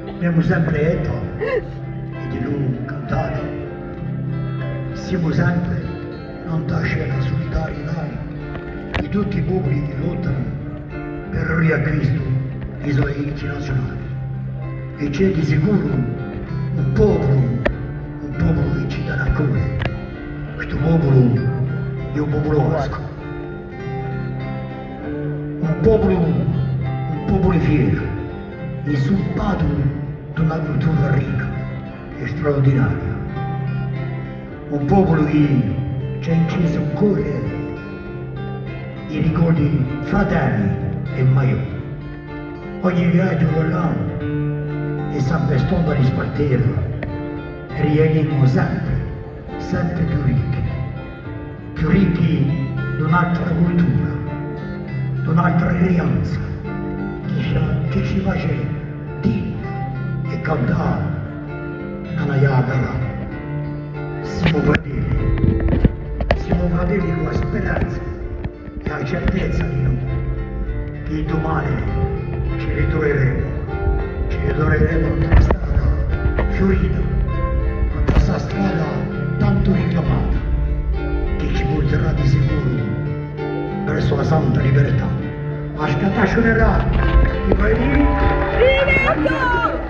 Abbiamo sempre detto e di lui cantato, siamo sempre non scena solidarietà di tutti i popoli che lottano per il riacquisto dei suoi diritti nazionali. E c'è di sicuro un popolo che ci dà a cuore. Questo popolo è un popolo vasco. Un popolo fiero, insulpato da una cultura ricca e straordinaria. Un popolo che ci ha inciso in cuore i ricordi fraterni e maggiori. Ogni viaggio con l'anno e sempre stomba di sparterra, rieniamo sempre più ricchi di un'altra cultura, di un'altra creanza che ci face dire e cantare nella Iagara. Siamo fratelli con la speranza e la certezza di noi, che domani ci ritroveremo in una strada fiorita, in questa strada tanto richiamata, che ci porterà di sicuro verso la santa libertà. Aspetta, suonerà, ti puoi dire? Rivetto!